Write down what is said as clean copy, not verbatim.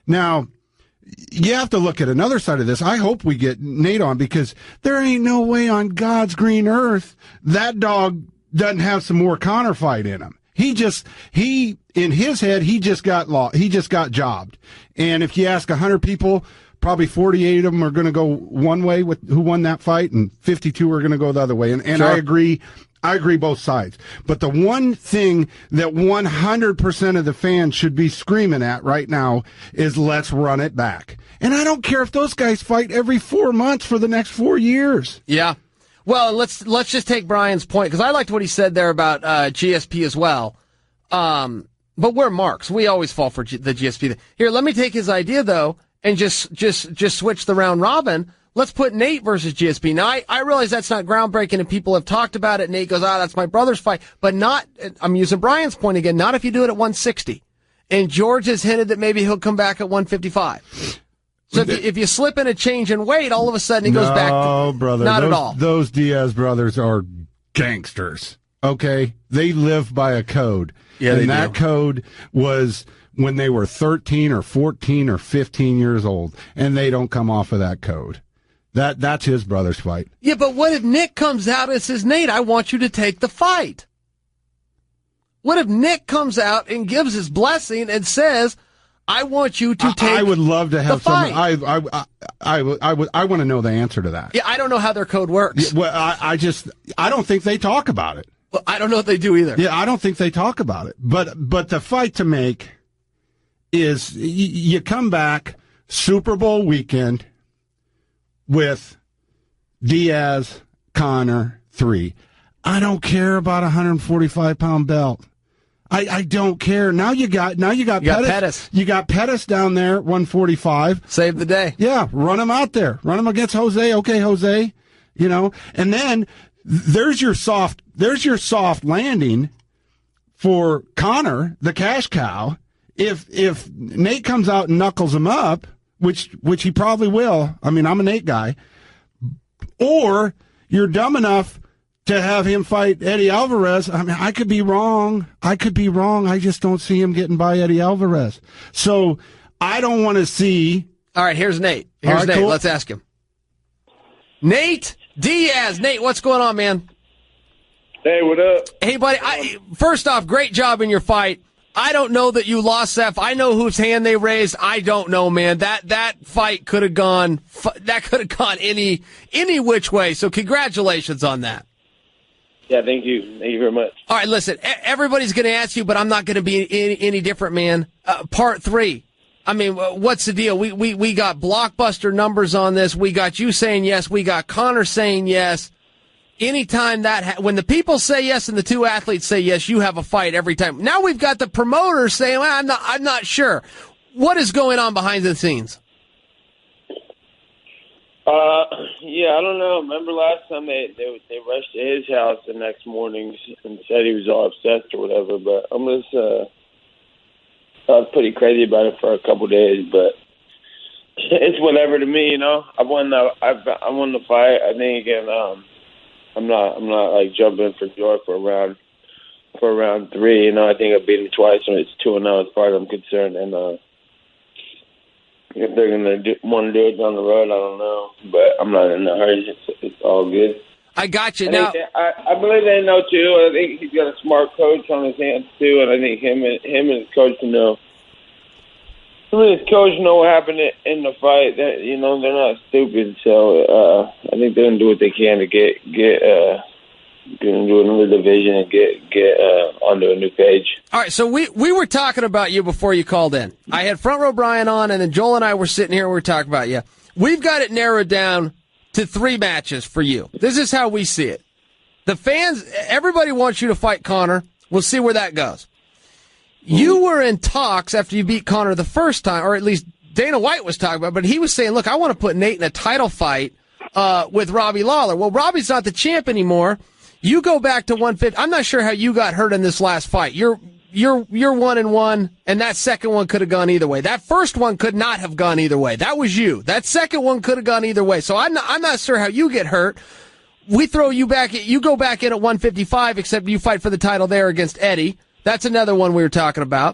Now, you have to look at another side of this. I hope we get Nate on, because there ain't no way on God's green earth that dog doesn't have some more Conor fight in him. He in his head, he just got jobbed. And if you ask 100 people, probably 48 of them are going to go one way with who won that fight, and 52 are going to go the other way. And sure. I agree both sides. But the one thing that 100% of the fans should be screaming at right now is let's run it back. And I don't care if those guys fight every 4 months for the next 4 years. Yeah. Well, let's just take Brian's point, because I liked what he said there about GSP as well. But we're marks. We always fall for the GSP. Here, let me take his idea, though, and just switch the round robin. Let's put Nate versus GSP. Now, I realize that's not groundbreaking, and people have talked about it. Nate goes, that's my brother's fight. But not, I'm using Brian's point again, not if you do it at 160. And George has hinted that maybe he'll come back at 155. So if you slip in a change in weight, all of a sudden he goes back to... No, brother. Not at all. Those Diaz brothers are gangsters, okay? They live by a code. Yeah, and that code was when they were 13 or 14 or 15 years old, and they don't come off of that code. That's his brother's fight. Yeah, but what if Nick comes out and says, Nate, I want you to take the fight? What if Nick comes out and gives his blessing and says, I want you to take I would love to have some. I want to know the answer to that. Yeah, I don't know how their code works. Yeah, well, I don't think they talk about it. Well, I don't know if they do either. Yeah, I don't think they talk about it. But the fight to make is you come back Super Bowl weekend with Diaz, Conor, 3. I don't care about a 145-pound belt. I don't care. Now you got Pettis. You got Pettis down there, 145. Save the day. Yeah, run him out there. Run him against Jose. Okay, Jose. And then there's your soft landing for Conor, the cash cow. If Nate comes out and knuckles him up, which he probably will. I mean, I'm a Nate guy. Or you're dumb enough to have him fight Eddie Alvarez. I mean, I could be wrong. I just don't see him getting by Eddie Alvarez. So I don't want to see. All right, here's Nate. Nate. Cool. Let's ask him. Nate Diaz. Nate, what's going on, man? Hey, what up? Hey, buddy. First off, great job in your fight. I don't know that you lost, Seth. I know whose hand they raised. I don't know, man. That fight could have gone. That could have gone any which way. So congratulations on that. Yeah, thank you. Thank you very much. All right, listen, everybody's going to ask you, but I'm not going to be any different, man. Part 3. I mean, what's the deal? We got blockbuster numbers on this. We got you saying yes. We got Conor saying yes. Anytime when the people say yes and the two athletes say yes, you have a fight every time. Now we've got the promoters saying, well, I'm not sure. What is going on behind the scenes? Yeah, I don't know. Remember last time they rushed to his house the next morning and said he was all obsessed or whatever. But I was pretty crazy about it for a couple days. But it's whatever to me, I won the fight. I think, and I'm not like jumping for joy for round 3. I think I beat him twice, and it's 2-0 as far as I'm concerned. And if they're going to want to do it down the road, I don't know. But I'm not in a hurry. It's all good. I got you. Now, I believe they know, too. I think he's got a smart coach on his hands, too. And I think him and his coach know. His coach know what happened in the fight. That, they're not stupid. So I think they're going to do what they can to get into another division and get onto a new page. All right, so we were talking about you before you called in. I had Front Row Brian on, and then Joel and I were sitting here and we were talking about you. We've got it narrowed down to 3 matches for you. This is how we see it. The fans, everybody wants you to fight Conor. We'll see where that goes. You were in talks after you beat Conor the first time, or at least Dana White was talking about, but he was saying, look, I want to put Nate in a title fight with Robbie Lawler. Well, Robbie's not the champ anymore. You go back to 150. I'm not sure how you got hurt in this last fight. You're 1-1, and that second one could have gone either way. That first one could not have gone either way. That was you. That second one could have gone either way. So I'm not sure how you get hurt. We throw you back. You go back in at 155, except you fight for the title there against Eddie. That's another one we were talking about.